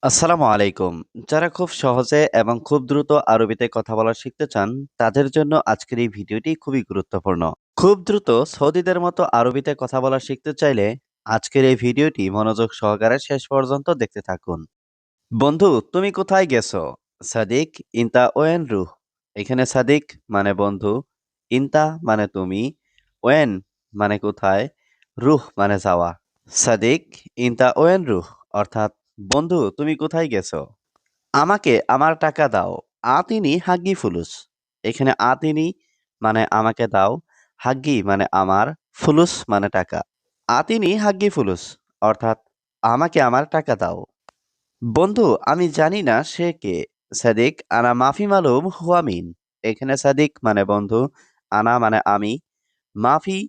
আসসালামু আলাইকুম। যারা খুব সহজে এবং খুব দ্রুত আরবিতে কথা বলা শিখতে চান, তাদের জন্য আজকের এই ভিডিওটি খুবই গুরুত্বপূর্ণ। খুব দ্রুত সৌদিদের মতো আরবিতে কথা বলা শিখতে চাইলে আজকের এই ভিডিওটি মনোযোগ সহকারে শেষ পর্যন্ত দেখতে থাকুন। বন্ধু, তুমি কোথায় গেছো? সাদিক, ইনতা ওয়েন রুহ। এখানে সাদিক মানে বন্ধু, ইনতা মানে তুমি, ওয়েন মানে কোথায়, রুহ মানে যাওয়া। সাদিক, ইনতা ওয়েন রুহ অর্থাৎ বন্ধু, তুমি কোথায় গেছো? আমাকে আমার টাকা দাও। আতিনি হাগ্গি ফুলুস। এখানে আতিনি মানে আমাকে দাও, হাগ্গি মানে আমার, ফুলুস মানে টাকা। আতিনি হাগ্গি ফুলুস অর্থাৎ আমাকে আমার টাকা দাও। বন্ধু, আমি জানি না সে কে। সাদিক, আনা মাফি মালুম হুয়া মিন। এখানে সাদিক মানে বন্ধু, আনা মানে আমি, মাফি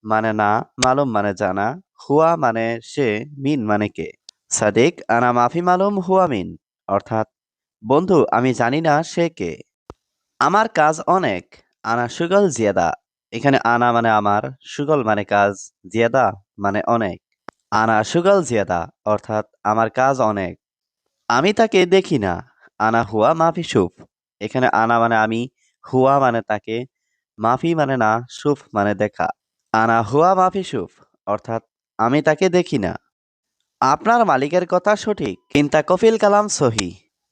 মানে না, মালুম মানে জানা, হুয়া মানে সে, মিন মানে কে। সাদিক, আনা মাফি মালুম হুয়া মিন অর্থাৎ বন্ধু, আমি জানি না সে কে। আমার কাজ অনেক। আনা সুগল জিয়াদা। এখানে আনা মানে আমার, সুগল মানে কাজ, জিয়াদা মানে অনেক। আনা সুগল জিয়াদা অর্থাৎ আমার কাজ অনেক। আমি তাকে দেখি না। আনা হুয়া মাফি সুফ। এখানে আনা মানে আমি, হুয়া মানে তাকে, মাফি মানে না, সুফ মানে দেখা। আনা হুয়া মাফি সুফ অর্থাৎ আমি তাকে দেখি না। আপনার মালিকের কথা সঠিক। ইনতা কফিল কালাম সহি।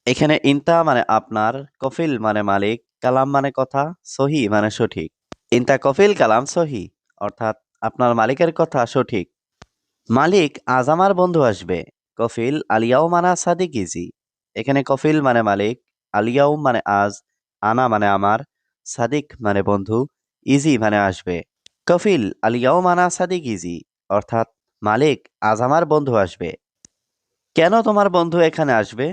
এখানে ইনতা মানে আপনার, কফিল মানে মালিক, কালাম মানে কথা, সহি মানে সঠিক। ইনতা কফিল কালাম সহি অর্থাৎ আপনার মালিকের কথা সঠিক। মালিক, আজ আমার বন্ধু আসবে। কফিল আলিয়াও মানা সাদিক ইজি। এখানে কফিল মানে মালিক, আলিয়াও মানে আজ, আনা মানে আমার, সাদিক মানে বন্ধু, ইজি মানে আসবে। কফিল আলিয়াও মানা সাদিক ইজি অর্থাৎ মালিক, আজ আমার বন্ধু আসবে। কেন তোমার বন্ধু এখানে আসবে?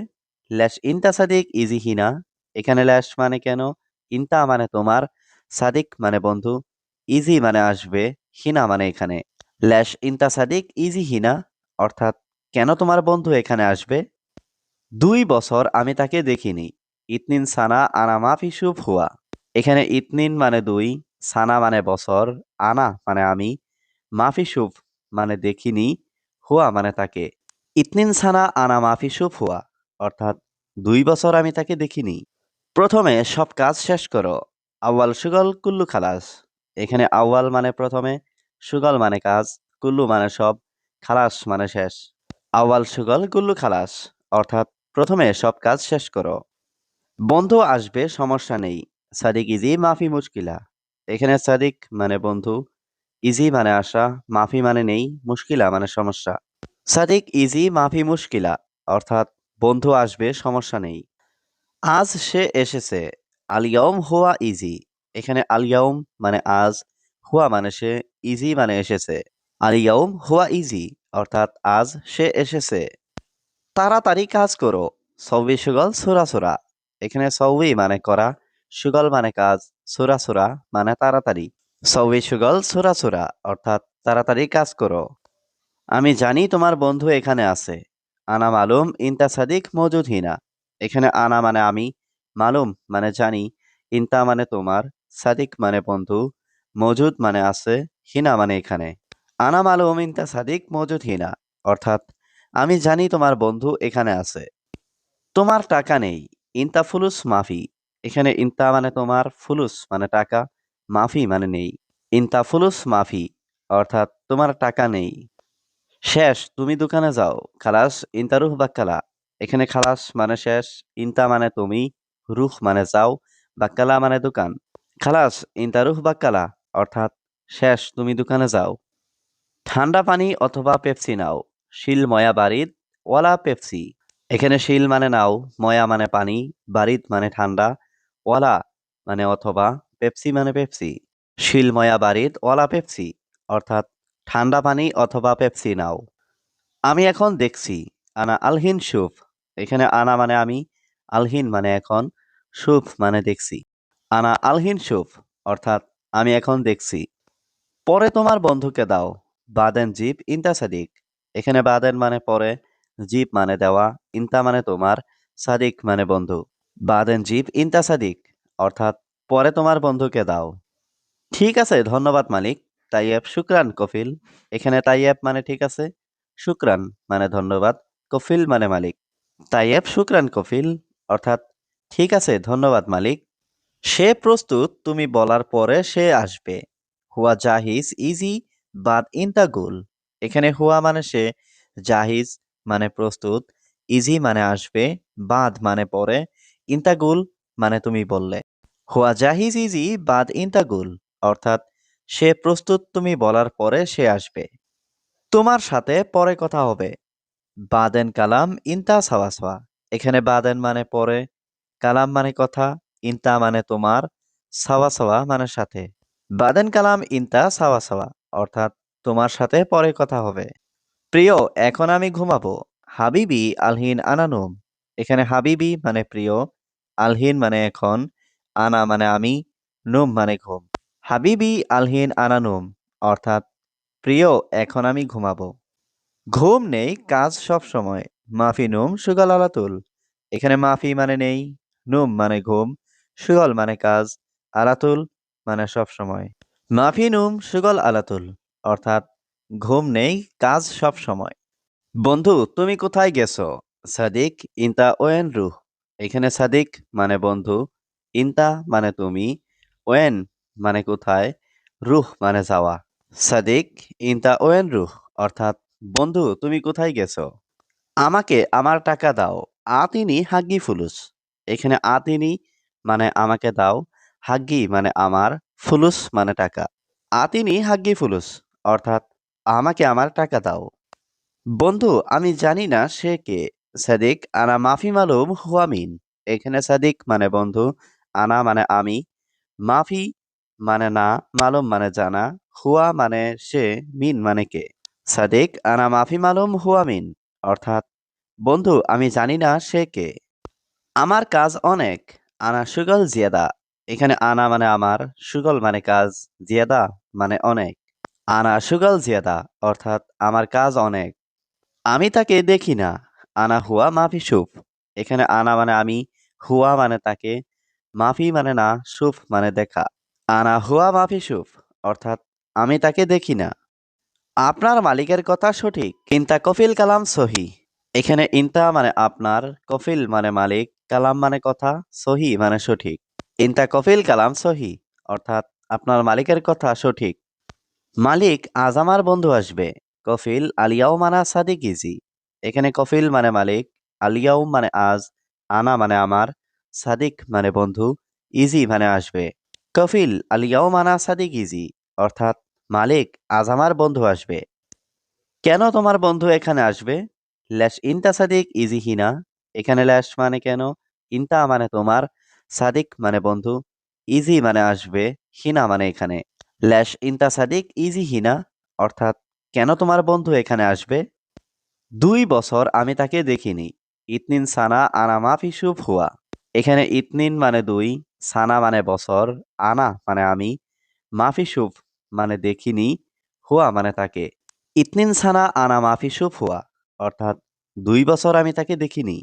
ল্যাশ ইনতা সাদিক ইজি হিনা। এখানে ল্যাশ মানে কেন, ইনতা মানে তোমার, সাদিক মানে বন্ধু, ইজি মানে আসবে, হিনা মানে এখানে। ল্যাশ ইনতা সাদিক ইজি হিনা অর্থাৎ কেন তোমার বন্ধু এখানে আসবে? 2 বছর আমি তাকে দেখিনি। ইতনিন সানা আনা মাফি শুভ হুয়া। এখানে ইতনিন মানে 2, সানা মানে বছর, আনা মানে আমি, মাফি শুভ মানে দেখিনি, হুয়া মানে তাকে। ইতনিন সানা আনা মাফি শুভ হুয়া অর্থাৎ 2 বছর আমি তাকে দেখিনি। প্রথমে সব কাজ শেষ করো। আউয়াল সুগল কুল্লু খালাস। এখানে আউয়াল মানে প্রথমে, সুগল মানে কাজ, কুল্লু মানে সব, খালাস মানে শেষ। আউয়াল সুগল কুল্লু খালাস অর্থাৎ প্রথমে সব কাজ শেষ করো। বন্ধু আসবে, সমস্যা নেই। সাদিক ইজি মাফি মুশকিলা। এখানে সাদিক মানে বন্ধু, ইজি মানে আসা, মাফি মানে নেই, মুশকিলা মানে সমস্যা। সাদিক ইজি মাফি মুশকিলা অর্থাৎ বন্ধু আসবে, সমস্যা নেই। আজ সে এসেছে। আলিয়ম হুয়া ইজি। এখানে আলিয়ম মানে আজ, হুয়া মানে সে, ইজি মানে এসেছে। আলিয়ম হুয়া ইজি অর্থাৎ আজ সে এসেছে। তাড়াতাড়ি কাজ করো। সৌবি সুগল সুরা সুরা। এখানে সৌবি মানে করা, সুগল মানে কাজ, সুরা সুরা মানে তাড়াতাড়ি। সৌবি সুগল সুরা সুরা অর্থাৎ তাড়াতাড়ি কাজ করো। আমি জানি তোমার বন্ধু এখানে আছে। আনা মালুম ইনতা সাদিক মজুদ হিনা। এখানে আনা মানে আমি, মালুম মানে জানি, ইনতা মানে তোমার, সাদিক মানে বন্ধু, মজুদ মানে আছে, হিনা মানে এখানে। আনা মালুম ইনতা সাদিক মজুদ হিনা অর্থাৎ আমি জানি তোমার বন্ধু এখানে আছে। তোমার টাকা নেই। ইনতা ফুলুস মাফি। এখানে ইনতা মানে তোমার, ফুলুস মানে টাকা, মাফি মানে নেই। ইনতা ফুলুস মাফি অর্থাৎ তোমার টাকা নেই। শেষ, তুমি দোকানে যাও। খালাস ইনতা রুহ বাক্কালা। এখানে খালাস মানে শেষ, ইনতা মানে তুমি, রুহ মানে যাও, বাক্কালা মানে দোকান। খালাস ইনতা রুহ বাক্কালা অর্থাৎ শেষ, তুমি দোকানে যাও। ঠান্ডা পানি অথবা পেপসি নাও। শিল ময়া বারিদ ওয়ালা পেপসি। এখানে শিল মানে নাও, ময়া মানে পানি, বারিদ মানে ঠান্ডা, ওয়ালা মানে অথবা, পেপসি মানে পেপসি। শিল ময়া বারিদ ওয়ালা পেপসি অর্থাৎ ঠান্ডা পানি অথবা পেপসি নাও। আমি এখন দেখছি। আনা আলহিন সুফ। এখানে আনা মানে আমি, আলহিন মানে এখন, সুফ মানে দেখছি। আনা আলহিন সুফ অর্থাৎ আমি এখন দেখছি। পরে তোমার বন্ধুকে দাও। বাদেন জিপ ইনতা সাদিক। এখানে বাদেন মানে পরে, জিপ মানে দেওয়া, ইনতা মানে তোমার, সাদিক মানে বন্ধু। বাদেন জিপ ইনতা সাদিক অর্থাৎ পরে তোমার বন্ধুকে দাও। ঠিক আছে, ধন্যবাদ মালিক। তাইয়েব শুক্রান কফিল। এখানে তাইয়েব মানে ঠিক আছে, শুক্রান মানে ধন্যবাদ, কফিল মানে মালিক। তাইয়েব শুকরান কফিল, অর্থাৎ ঠিক আছে ধন্যবাদ মালিক। সে প্রস্তুত তুমি বলার পরে সে আসবে। হুয়া জাহিজ ইজি বাদ ইন্তাগুল। এখানে হুয়া মানে সে, জাহিজ মানে প্রস্তুত, ইজি মানে আসবে, বাদ মানে পরে, ইন্তাগুল মানে তুমি বললে। হুয়া জাহিজ ইজি বাদ ইন্তাগুল, অর্থাৎ সে প্রস্তুত তুমি বলার পরে সে আসবে। তোমার সাথে পরে কথা হবে। বাদেন কালাম ইনতা সাওয়াসওয়া। এখানে বাদেন মানে পরে, কালাম মানে কথা, ইনতা মানে তোমার, সাওয়াসাওয়া মানে সাথে। বাদেন কালাম ইনতা সাওয়াসাওয়া, অর্থাৎ তোমার সাথে পরে কথা হবে। প্রিয়, এখন আমি ঘুমাবো। হাবিবি আলহিন আনানুম। এখানে হাবিবি মানে প্রিয়, আলহিন মানে এখন, আনা মানে আমি, নুম মানে ঘুম। হাবিবি আলহিন আনানুম, অর্থাৎ প্রিয়, এখন আমি ঘুমাবো। ঘুম নেই কাজ সব সময়। মাফি নুম সুগাল আলাতুল। এখানে মাফি মানে নেই, নুম মানে ঘুম, সুগল মানে কাজ, আলাতুল মানে সব সময়। মাফি নুম সুগল আলাতুল, অর্থাৎ ঘুম নেই কাজ সব সময়। বন্ধু, তুমি কোথায় গেছো? সাদিক ইনতা ওয়েন রুহ। এখানে সাদিক মানে বন্ধু, ইনতা মানে তুমি, ওয়েন মানে কোথায়, রুহ মানে যাওয়া। সাদিক ইনতা ওয়েন রুহ, অর্থাৎ বন্ধু তুমি কোথায় গেছো? আমাকে আমার টাকা দাও। আতিনি হাগ্গি ফুলুস। এখানে আতিনি মানে আমাকে দাও, হাগ্গি মানে আমার, ফুলুস মানে টাকা। আতিনি হাগ্গি ফুলুস, অর্থাৎ আমাকে আমার টাকা দাও। বন্ধু, আমি জানি না সে কে। সাদিক আনা মাফি মালুম হুয়ামিন। এখানে সাদিক মানে বন্ধু, আনা মানে আমি, মাফি মানে না, মালুম মানে জানা, হুয়া মানে সে, মিন মানে কে। সাদিক আনা মাফি মালুম হুয়া মিন, অর্থাৎ বন্ধু আমি জানি না সে কে। আমার কাজ অনেক। আনা সুগল জিয়াদা। এখানে আনা মানে আমার, সুগল মানে কাজ, জিয়াদা মানে অনেক। আনা সুগল জিয়াদা, অর্থাৎ আমার কাজ অনেক। আমি তাকে দেখি না। আনা হুয়া মাফি সুফ। এখানে আনা মানে আমি, হুয়া মানে তাকে, মাফি মানে না, সুফ মানে দেখা। আনা হুয়া মাফি সুফ, অর্থাৎ আমি তাকে দেখি না। আপনার মালিকের কথা সঠিক। ইনতা কফিল কালাম সহি। এখানে ইনতা মানে আপনার, কফিল মানে মালিক, কালাম মানে কথা, সহি মানে সঠিক। ইনতা কফিল কালাম সহি, অর্থাৎ আপনার মালিকের কথা সঠিক। মালিক আজ আমার বন্ধু আসবে। কফিল আলিয়াও মানা সাদিক ইজি। এখানে কফিল মানে মালিক, আলিয়াও মানে আজ, আনা মানে আমার, সাদিক মানে বন্ধু, ইজি মানে আসবে। কফিল আলিয়াও মানা সাদিক ইজি, অর্থাৎ মালিক আজ আমার বন্ধু আসবে। কেন তোমার বন্ধু এখানে আসবে? ল্যাশ ইনতা সাদিক ইজি হিনা। এখানে ল্যাশ মানে কেন, ইনতা মানে তোমার, সাদিক মানে বন্ধু, ইজি মানে আসবে, হিনা মানে এখানে। ল্যাশ ইনতা সাদিক ইজি হিনা, অর্থাৎ কেন তোমার বন্ধু এখানে আসবে? 2 বছর আমি তাকে দেখিনি। ইতনিন সানা আনা মাফি শুভ হুয়া। এখানে ইতনিন মানে 2, সানা মানে বছর, আনা মানে আমি, মাফি শুভ মানে দেখিনি, হুয়া মানে তাকে। ইতনিন সানা আনা মাফি শুভ হুয়া, অর্থাৎ 2 বছর আমি তাকে দেখিনি।